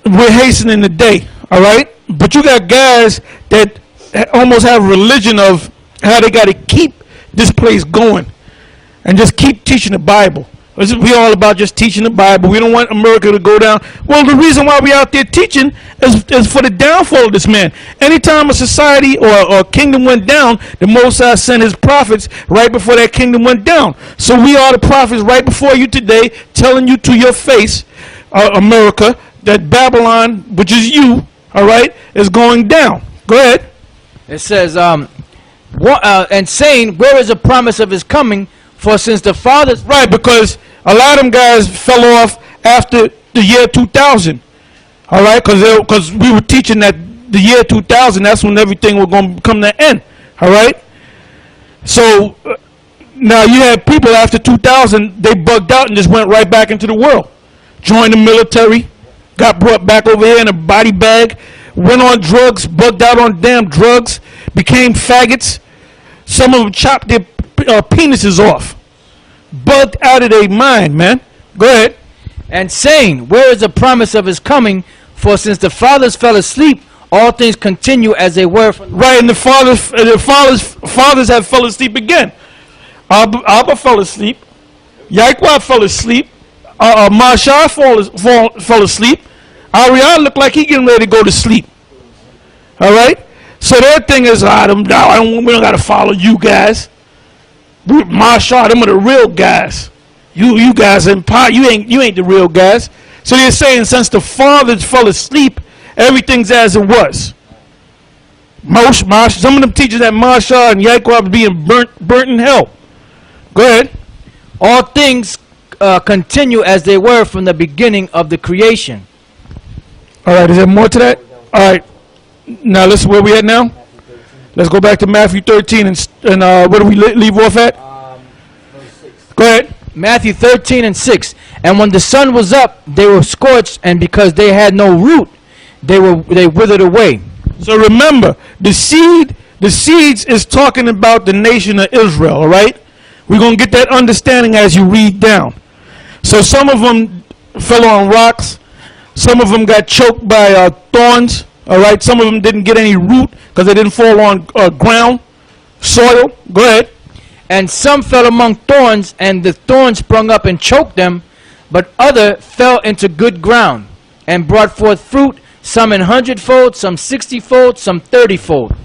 we're hastening the day, all right? But you got guys that almost have religion of how they got to keep this place going and just keep teaching the Bible. We all about just teaching the Bible. We don't want America to go down. Well, the reason why we out there teaching is for the downfall of this man. Anytime a society or a kingdom went down, the Most High sent his prophets right before that kingdom went down. So we are the prophets right before you today, telling you to your face, America, that Babylon, which is you, all right, is going down. Go ahead. It says, and saying, where is the promise of his coming? For since the fathers... Right, because a lot of them guys fell off after the year 2000. All right, because we were teaching that the year 2000, that's when everything was going to come to an end. All right? So now you have people after 2000, they bugged out and just went right back into the world. Joined the military, got brought back over here in a body bag, went on drugs, bugged out on damn drugs, became faggots. Some of them chopped their penises off. Bugged out of their mind, man. Go ahead. And saying, where is the promise of his coming? For since the fathers fell asleep, all things continue as they were. Right, and the fathers have fell asleep again. Abba fell asleep. Yahweh fell asleep. Mashah fell asleep. Ariel looked like he getting ready to go to sleep. All right? So their thing is, we don't got to follow you guys. Mashah, them are the real guys. You guys in power, you ain't the real guys. So they're saying since the fathers fell asleep, everything's as it was. Some of them teachers that Mashah and Yahweh was being burnt in hell. Go ahead. All things continue as they were from the beginning of the creation. All right, is there more to that? All right. Now, listen, where we at now? Let's go back to Matthew 13 and where do we leave off at? Go ahead. Matthew 13 and 6. And when the sun was up, they were scorched, and because they had no root, they withered away. So remember, the seeds is talking about the nation of Israel, all right? We're going to get that understanding as you read down. So some of them fell on rocks. Some of them got choked by thorns. All right. Some of them didn't get any root because they didn't fall on ground, soil. Go ahead. And some fell among thorns, and the thorns sprung up and choked them. But other fell into good ground and brought forth fruit, some 100-fold, some 60-fold, some 30-fold.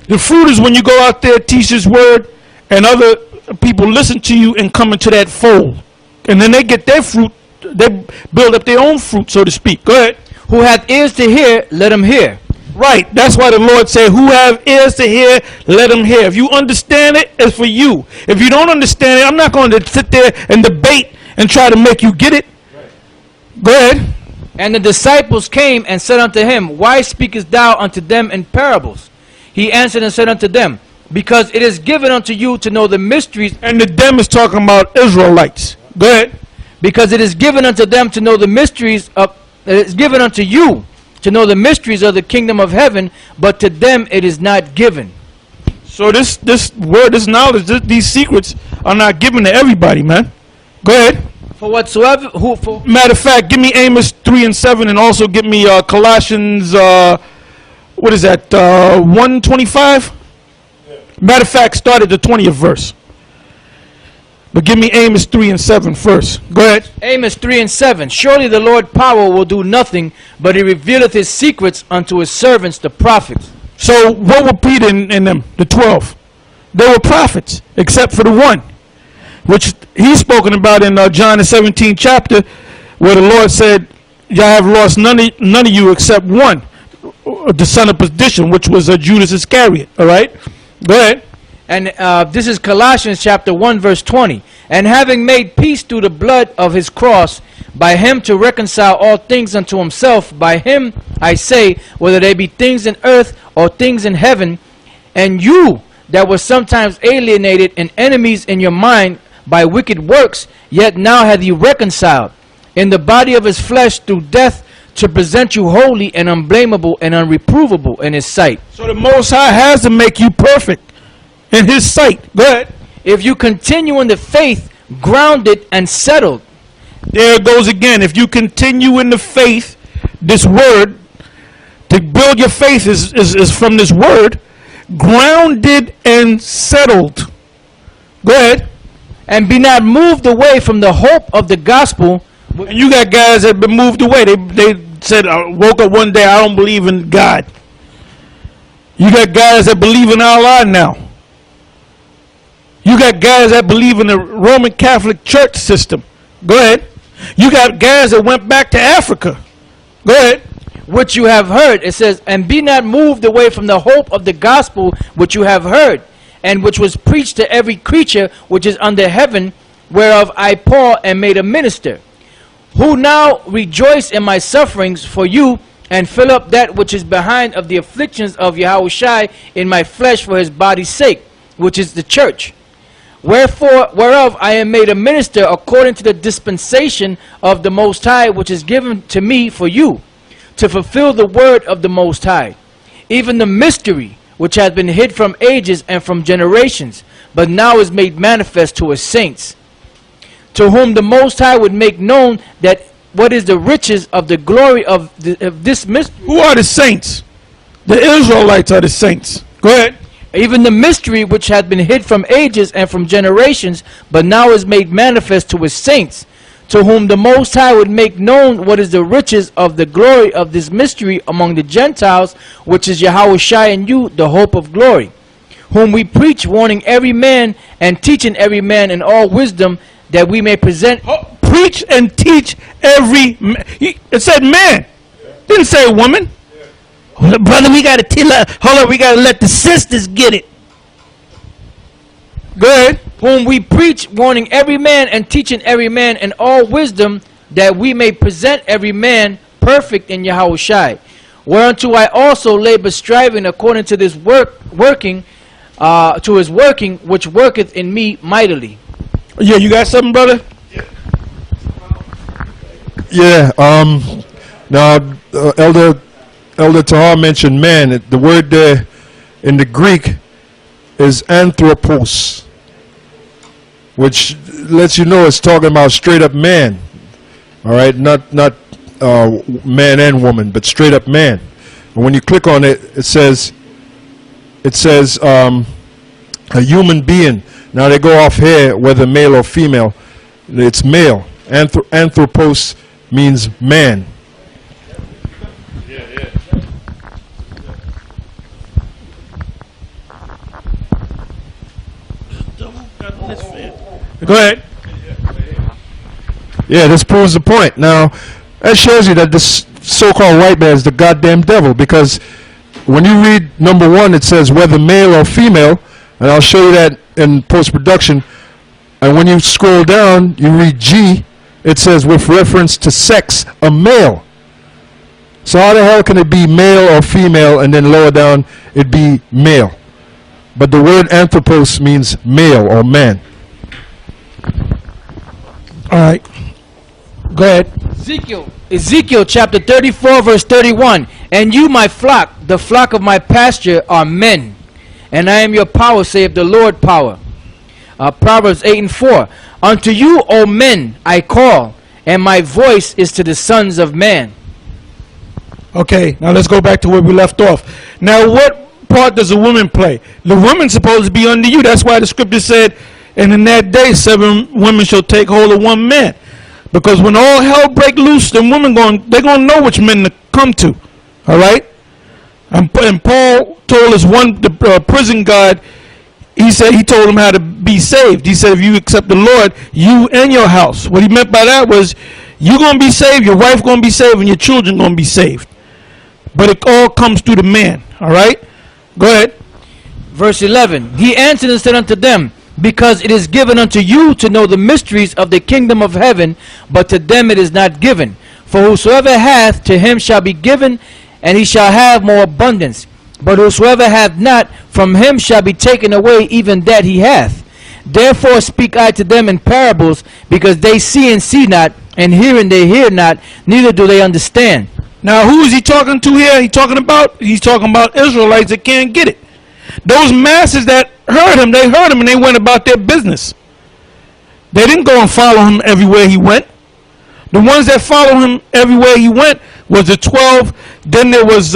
The fruit is when you go out there, teach His word, and other people listen to you and come into that fold. And then they get their fruit. They build up their own fruit, so to speak. Go ahead. Who hath ears to hear, let him hear. Right. That's why the Lord said, who have ears to hear, let him hear. If you understand it, it's for you. If you don't understand it, I'm not going to sit there and debate and try to make you get it. Right. Go ahead. And the disciples came and said unto him, why speakest thou unto them in parables? He answered and said unto them, because it is given unto you to know the mysteries. And the them is talking about Israelites. Go ahead. Because it is given unto them to know the mysteries of, it is given unto you to know the mysteries of the kingdom of heaven, but to them it is not given. So this word, this knowledge, these secrets are not given to everybody, man. Go ahead. For whatsoever, matter of fact, give me Amos 3 and 7, and also give me Colossians, what is that, 1:25? Yeah. Matter of fact, start at the 20th verse. But give me Amos 3 and 7 first. Go ahead. Amos 3 and 7. Surely the Lord power will do nothing, but He revealeth His secrets unto His servants, the prophets. So what were Peter and them, the 12? They were prophets, except for the one, which he's spoken about in John the 17th chapter, where the Lord said, y'all have lost none of you except one, the son of perdition, which was Judas Iscariot. All right? Go ahead. And this is Colossians chapter 1 verse 20. And having made peace through the blood of His cross, by Him to reconcile all things unto Himself, by Him, I say, whether they be things in earth or things in heaven, and you that were sometimes alienated and enemies in your mind by wicked works, yet now hath He reconciled in the body of His flesh through death, to present you holy and unblameable and unreprovable in His sight. So the Most High has to make you perfect in His sight. Go ahead. If you continue in the faith, grounded and settled. There it goes again. If you continue in the faith, this word, to build your faith is from this word, grounded and settled. Go ahead. And be not moved away from the hope of the gospel. And you got guys that have been moved away. They said, I woke up one day, I don't believe in God. You got guys that believe in Allah now. You got guys that believe in the Roman Catholic Church system. Go ahead. You got guys that went back to Africa. Go ahead. Which you have heard. It says, and be not moved away from the hope of the gospel which you have heard, and which was preached to every creature which is under heaven, whereof I Paul am made a minister, who now rejoice in my sufferings for you, and fill up that which is behind of the afflictions of Yahushua in my flesh for his body's sake, which is the church. Wherefore, whereof I am made a minister according to the dispensation of the Most High, which is given to me for you, to fulfill the word of the Most High, even the mystery which has been hid from ages and from generations, but now is made manifest to his saints, to whom the Most High would make known that what is the riches of the glory of this mystery. Who are the saints? The Israelites are the saints. Go ahead. Even the mystery which had been hid from ages and from generations, but now is made manifest to his saints, to whom the Most High would make known what is the riches of the glory of this mystery among the Gentiles, which is Yahushua in you, the hope of glory, whom we preach, warning every man and teaching every man in all wisdom, that we may present. Preach and teach every man. It said man. Didn't say woman. Brother, we got to tell her. Hold on, we got to let the sisters get it. Go ahead. Whom we preach, warning every man and teaching every man in all wisdom, that we may present every man perfect in Yahushua. Whereunto I also labor, striving according to this working, to his working, which worketh in me mightily. Yeah, you got something, brother? Yeah. Now, Elder Tahar mentioned man. The word there in the Greek is anthropos, which lets you know it's talking about straight up man. All right, not man and woman, but straight up man. And when you click on it, it says a human being. Now they go off here whether male or female. It's male. Anthropos means man. Go ahead. Yeah, this proves the point. Now, that shows you that this so-called white man is the goddamn devil, because when you read number 1, it says whether male or female, and I'll show you that in post-production. And when you scroll down, you read G, it says with reference to sex, a male. So how the hell can it be male or female, and then lower down it be male? But the word anthropos means male or man. All right. Go ahead. Ezekiel chapter 34 verse 31. And you, my flock, the flock of my pasture, are men, and I am your power, saith the Lord power. Proverbs 8:4. Unto you, O men, I call, and my voice is to the sons of man. Okay, now let's go back to where we left off. Now, what part does a woman play? The woman's supposed to be under you. That's why the scripture said, and in that day 7 women shall take hold of one man. Because when all hell break loose, then women they're going to know which men to come to. All right? And Paul told us the prison guard, he told him how to be saved. He said, if you accept the Lord, you and your house. What he meant by that was, you're going to be saved, your wife going to be saved, and your children going to be saved. But it all comes through the man. All right? Go ahead. Verse 11. He answered and said unto them, because it is given unto you to know the mysteries of the kingdom of heaven, but to them it is not given. For whosoever hath, to him shall be given, and he shall have more abundance. But whosoever hath not, from him shall be taken away even that he hath. Therefore speak I to them in parables, because they see and see not, and hear and they hear not, neither do they understand. Now, who is he talking to here? He's talking about Israelites that can't get it. Those masses that heard him and they went about their business. They didn't go and follow him everywhere he went. The ones that followed him everywhere he went was the 12. Then there was